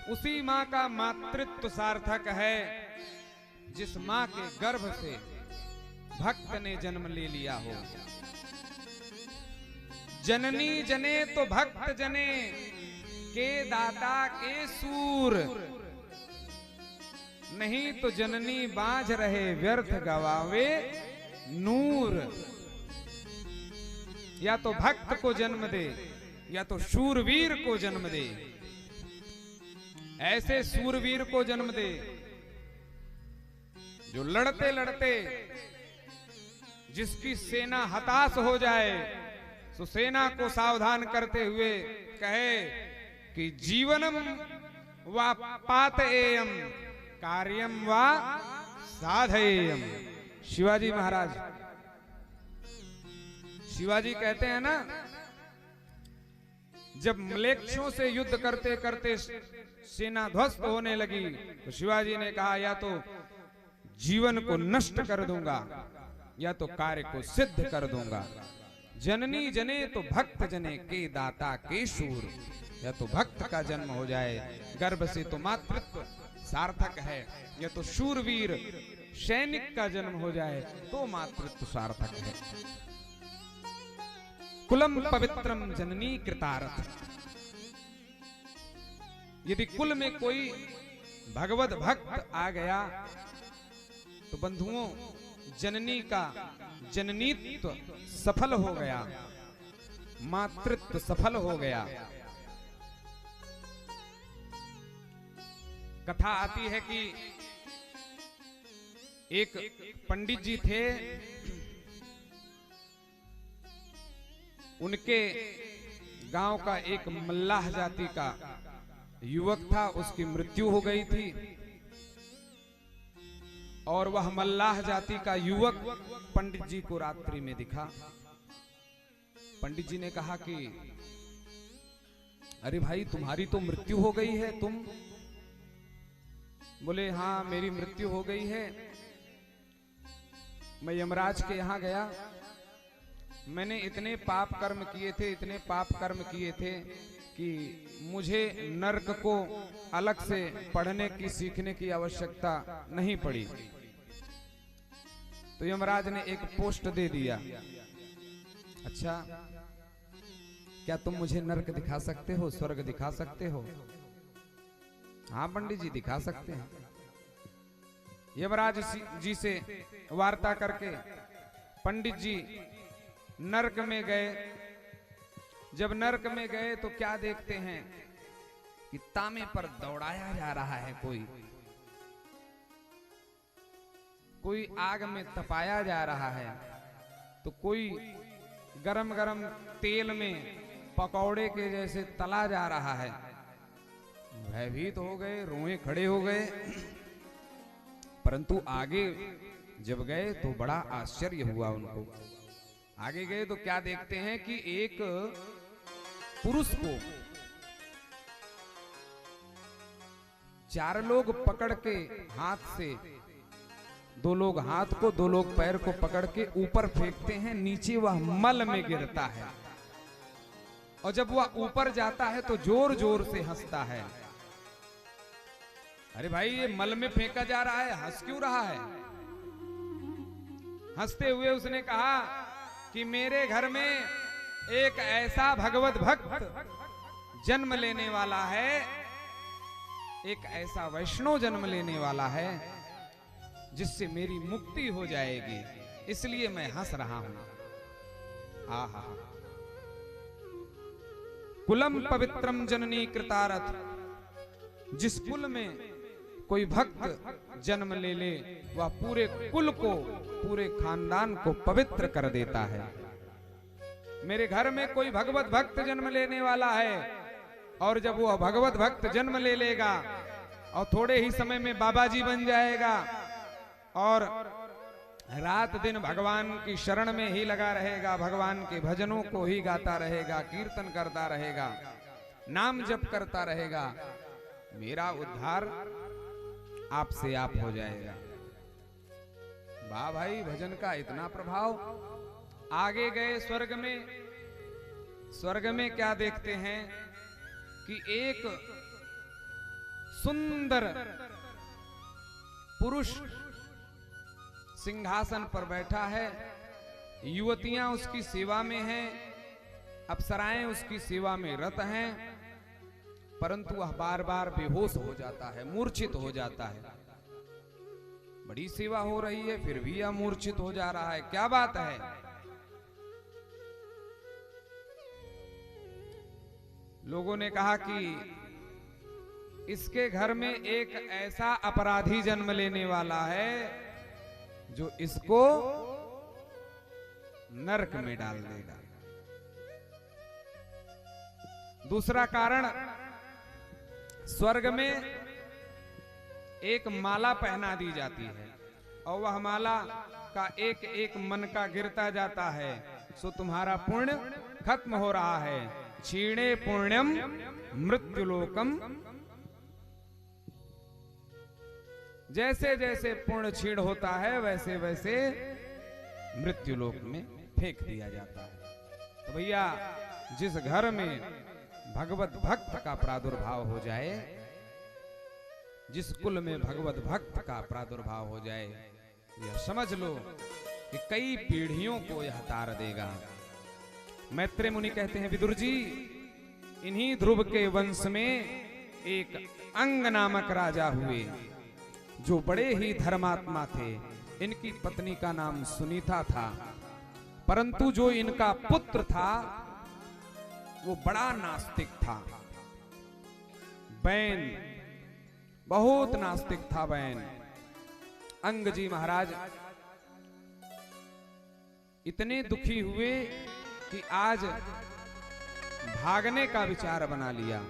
उसी माँ का मातृत्व सार्थक है जिस माँ के गर्भ से भक्त ने जन्म ले लिया हो। जननी जने तो भक्त जने के दाता के सूर, नहीं तो जननी बाझ रहे व्यर्थ गवावे नूर। या तो भक्त को जन्म दे या तो शूरवीर को जन्म दे। ऐसे शूरवीर को जन्म दे जो लड़ते लड़ते जिसकी सेना हताश हो जाए, तो सेना को सावधान करते हुए कहे कि जीवनम व पातएयम कार्यम व साधएयम। शिवाजी महाराज, शिवाजी कहते हैं ना, जब म्लेच्छों से युद्ध करते करते सेना ध्वस्त होने लगी तो शिवाजी ने कहा या तो जीवन को नष्ट कर दूंगा या तो कार्य को सिद्ध कर दूंगा। जननी जने तो भक्त जने के दाता के शूर, या तो भक्त का जन्म हो जाए गर्भ से तो मातृत्व सार्थक है, या तो शूरवीर सैनिक का जन्म हो जाए तो मातृत्व सार्थक है। कुलम पवित्रम जननी कृतार्थ। यदि कुल में कोई भगवत भक्त आ गया तो बंधुओं जननी का जननीत्व सफल हो गया, मातृत्व सफल हो गया। कथा आती है कि एक पंडित जी थे, उनके गांव का एक मल्लाह जाति का युवक था, उसकी मृत्यु हो गई थी और वह मल्लाह जाति का युवक पंडित जी को रात्रि में दिखा। पंडित जी ने कहा कि अरे भाई तुम्हारी तो मृत्यु हो गई है। तुम बोले हाँ मेरी मृत्यु हो गई है। मैं यमराज के यहां गया, मैंने इतने पाप कर्म किए थे, इतने पाप कर्म किए थे कि मुझे नरक को अलग से पढ़ने की सीखने की आवश्यकता नहीं पड़ी। तो यमराज ने एक पोस्ट दे दिया, अच्छा क्या तुम मुझे नरक दिखा सकते हो, स्वर्ग दिखा सकते हो? हाँ पंडित जी दिखा सकते हैं। यमराज जी से वार्ता करके पंडित जी नरक में गए। जब नरक में गए तो क्या देखते हैं कि तामे पर दौड़ाया जा रहा है, कोई आग में तपाया जा रहा है, तो कोई गरम गरम तेल में पकौड़े के जैसे तला जा रहा है। भयभीत हो गए, रोए खड़े हो गए। परंतु आगे जब गए तो बड़ा आश्चर्य हुआ उनको। आगे गए तो क्या देखते हैं कि एक पुरुष को 4 लोग पकड़ के हाथ से, 2 लोग हाथ को 2 लोग पैर को पकड़ के ऊपर फेंकते हैं, नीचे वह मल में गिरता है और जब वह ऊपर जाता है तो जोर जोर से हंसता है। अरे भाई ये मल में फेंका जा रहा है, हंस क्यों रहा है? हंसते हुए उसने कहा कि मेरे घर में एक ऐसा भगवत भक्त जन्म लेने वाला है, एक ऐसा वैष्णव जन्म लेने वाला है जिससे मेरी मुक्ति हो जाएगी, इसलिए मैं हंस रहा हूं। आहा, कुलम पवित्रम जननी कृतारथ। जिस कुल में कोई भक्त जन्म ले ले वह पूरे कुल को, पूरे खानदान को पवित्र कर देता है। मेरे घर में कोई भगवत भक्त जन्म लेने वाला है और जब वह भगवत भक्त जन्म ले लेगा और थोड़े ही समय में बाबा जी बन जाएगा और रात दिन भगवान की शरण में ही लगा रहेगा, भगवान के भजनों को ही गाता रहेगा, कीर्तन करता रहेगा, नाम जप करता रहेगा, मेरा उद्धार आपसे आप हो जाएगा। वाह भाई, भजन का इतना प्रभाव। आगे गए स्वर्ग में। स्वर्ग में क्या देखते हैं कि एक सुंदर पुरुष सिंहासन पर बैठा है, युवतियां उसकी सेवा में हैं, अप्सराएं उसकी सेवा में रत हैं, परंतु वह बार बार बेहोश हो जाता है, मूर्छित हो जाता है। बड़ी सेवा हो रही है फिर भी यह मूर्छित हो जा रहा है, क्या बात है? लोगों ने कहा कि इसके घर में एक ऐसा अपराधी जन्म लेने वाला है जो इसको नरक में डाल देगा। दूसरा कारण, स्वर्ग में एक माला पहना दी जाती है और वह माला का एक एक मन का गिरता जाता है, सो तुम्हारा पुण्य खत्म हो रहा है। क्षीणे पुण्यम मृत्युलोकम, जैसे जैसे पुण्य क्षीण होता है वैसे वैसे मृत्युलोक में फेंक दिया जाता है। तो भैया, जिस घर में भगवत भक्त का प्रादुर्भाव हो जाए, जिस कुल में भगवत भक्त का प्रादुर्भाव हो जाए, यह समझ लो कि कई पीढ़ियों को यह तार देगा। मैत्रेय मुनि कहते हैं, विदुर जी, इन्हीं ध्रुव के वंश में एक अंग नामक राजा हुए जो बड़े ही धर्मात्मा थे। इनकी पत्नी का नाम सुनीता था, परंतु जो इनका पुत्र था वो बड़ा नास्तिक था। बैन बहुत नास्तिक था बैन। अंग जी महाराज इतने दुखी हुए कि आज भागने का विचार बना लिया।